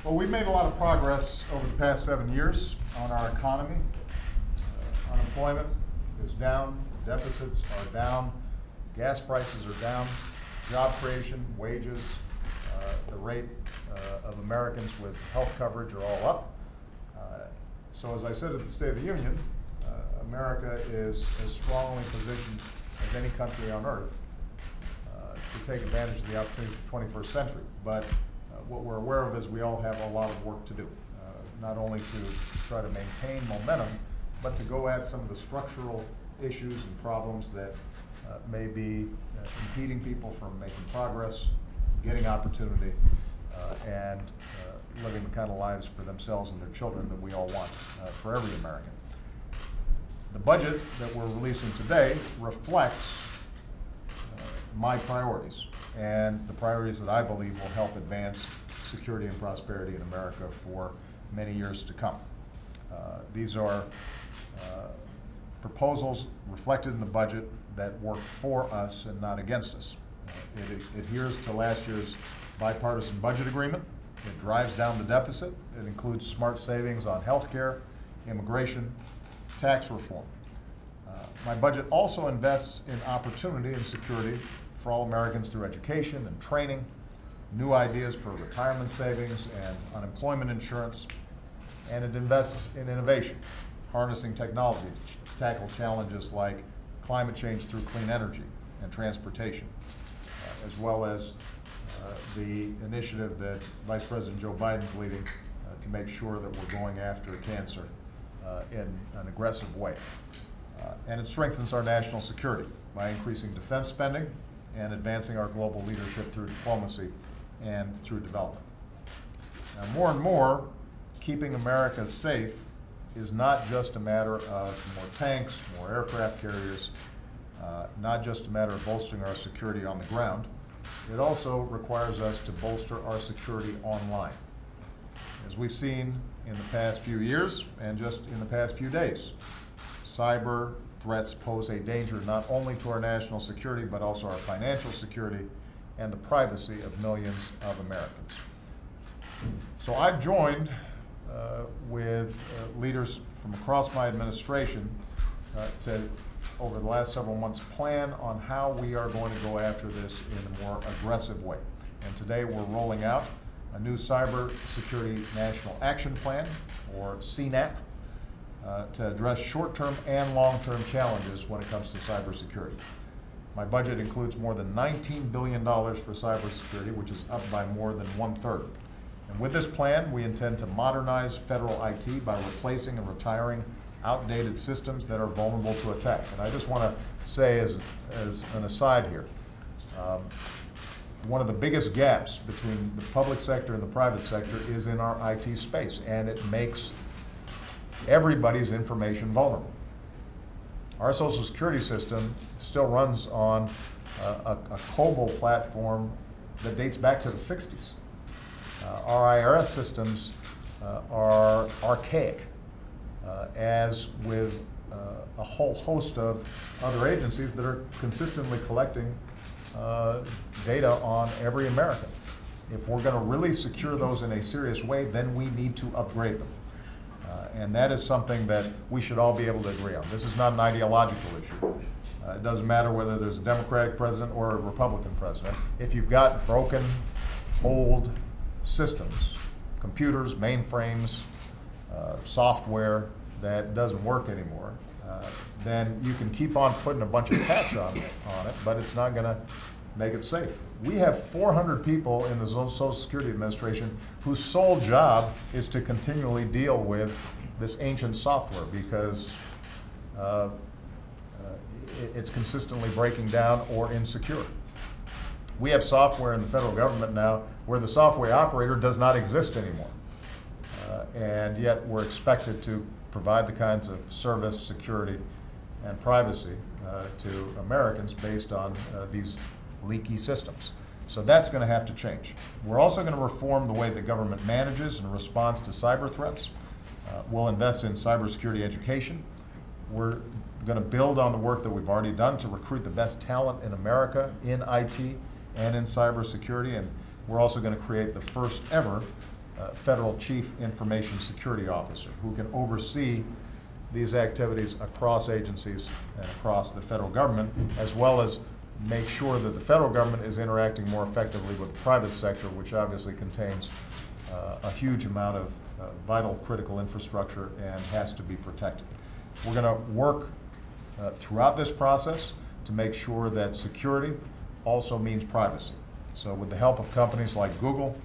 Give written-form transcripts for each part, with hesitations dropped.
Well, we've made a lot of progress over the past 7 years on our economy. Unemployment is down, deficits are down, gas prices are down, job creation, wages, the rate of Americans with health coverage are all up. So as I said at the State of the Union, America is as strongly positioned as any country on earth to take advantage of the opportunities of the 21st century. But what we're aware of is we all have a lot of work to do, not only to try to maintain momentum, but to go at some of the structural issues and problems that may be impeding people from making progress, getting opportunity, and living the kind of lives for themselves and their children that we all want for every American. The budget that we're releasing today reflects my priorities and the priorities that I believe will help advance security and prosperity in America for many years to come. These are proposals reflected in the budget that work for us and not against us. It adheres to last year's bipartisan budget agreement. It drives down the deficit. It includes smart savings on health care, immigration, tax reform. My budget also invests in opportunity and security for all Americans through education and training, new ideas for retirement savings and unemployment insurance, and it invests in innovation, harnessing technology to tackle challenges like climate change through clean energy and transportation, as well as the initiative that Vice President Joe Biden's leading to make sure that we're going after cancer in an aggressive way. And it strengthens our national security by increasing defense spending and advancing our global leadership through diplomacy and through development. Now, more and more, keeping America safe is not just a matter of more tanks, more aircraft carriers, not just a matter of bolstering our security on the ground. It also requires us to bolster our security online. As we've seen in the past few years and just in the past few days, cyber threats pose a danger not only to our national security, but also our financial security and the privacy of millions of Americans. So I've joined with leaders from across my administration to, over the last several months, plan on how we are going to go after this in a more aggressive way. And today we're rolling out a new Cybersecurity National Action Plan, or CNAP, to address short-term and long-term challenges when it comes to cybersecurity. My budget includes more than $19 billion for cybersecurity, which is up by more than 1/3. And with this plan, we intend to modernize federal IT by replacing and retiring outdated systems that are vulnerable to attack. And I just want to say as an aside here, one of the biggest gaps between the public sector and the private sector is in our IT space, and it makes everybody's information vulnerable. Our Social Security system still runs on a COBOL platform that dates back to the 60s. Our IRS systems are archaic, as with a whole host of other agencies that are consistently collecting data on every American. If we're going to really secure those in a serious way, then we need to upgrade them. And that is something that we should all be able to agree on. This is not an ideological issue. It doesn't matter whether there's a Democratic president or a Republican president. If you've got broken, old systems, computers, mainframes, software that doesn't work anymore, then you can keep on putting a bunch of patch on it, but it's not going to make it safe. We have 400 people in the Social Security Administration whose sole job is to continually deal with this ancient software because it's consistently breaking down or insecure. We have software in the federal government now where the software operator does not exist anymore. And yet we're expected to provide the kinds of service, security, and privacy to Americans based on these leaky systems. So that's going to have to change. We're also going to reform the way the government manages and responds to cyber threats. We'll invest in cybersecurity education. We're going to build on the work that we've already done to recruit the best talent in America in IT and in cybersecurity, and we're also going to create the first ever Federal Chief Information Security Officer, who can oversee these activities across agencies and across the federal government, as well as make sure that the federal government is interacting more effectively with the private sector, which obviously contains a huge amount of vital critical infrastructure and has to be protected. We're going to work throughout this process to make sure that security also means privacy. So with the help of companies like Google,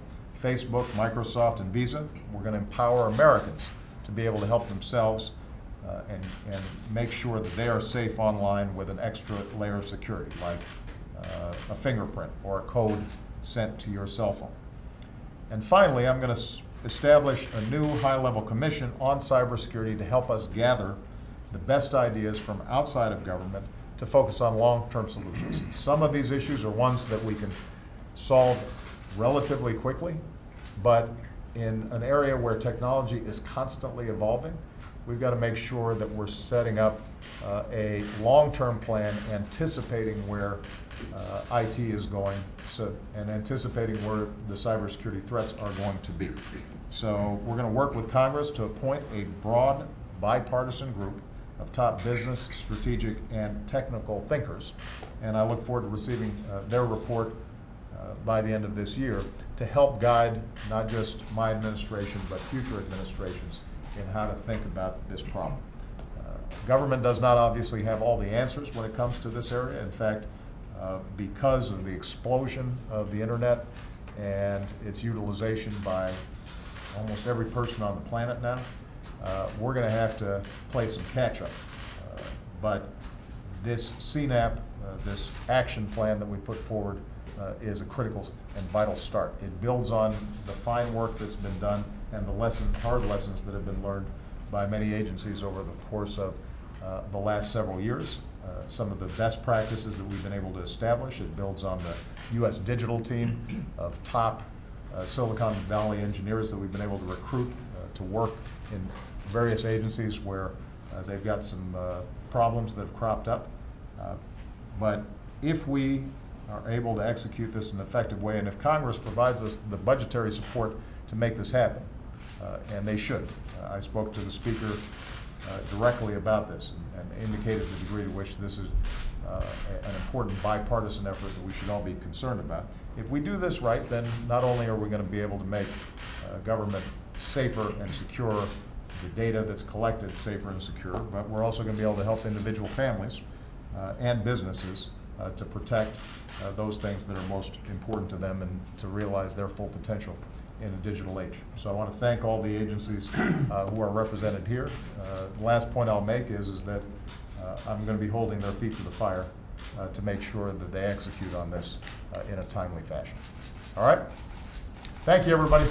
Facebook, Microsoft, and Visa, we're going to empower Americans to be able to help themselves and make sure that they are safe online with an extra layer of security, like a fingerprint or a code sent to your cell phone. And finally, I'm going to establish a new high-level commission on cybersecurity to help us gather the best ideas from outside of government to focus on long-term solutions. Some of these issues are ones that we can solve relatively quickly, but in an area where technology is constantly evolving, we've got to make sure that we're setting up a long-term plan, anticipating where IT is going, and anticipating where the cybersecurity threats are going to be. So we're going to work with Congress to appoint a broad, bipartisan group of top business, strategic, and technical thinkers, and I look forward to receiving their report by the end of this year to help guide not just my administration, but future administrations in how to think about this problem. Government does not obviously have all the answers when it comes to this area. In fact, because of the explosion of the internet and its utilization by almost every person on the planet now, we're going to have to play some catch-up. But this CNAP, this action plan that we put forward, is a critical and vital start. It builds on the fine work that's been done and the hard lessons that have been learned by many agencies over the course of the last several years. Some of the best practices that we've been able to establish. It builds on the U.S. digital team of top Silicon Valley engineers that we've been able to recruit to work in various agencies where they've got some problems that have cropped up. But if we are able to execute this in an effective way, and if Congress provides us the budgetary support to make this happen, and they should. I spoke to the Speaker directly about this and indicated the degree to which this is an important bipartisan effort that we should all be concerned about. If we do this right, then not only are we going to be able to make government safer and secure, the data that's collected safer and secure, but we're also going to be able to help individual families and businesses to protect those things that are most important to them and to realize their full potential in a digital age. So I want to thank all the agencies who are represented here. The last point I'll make is that I'm going to be holding their feet to the fire to make sure that they execute on this in a timely fashion. All right? Thank you, everybody.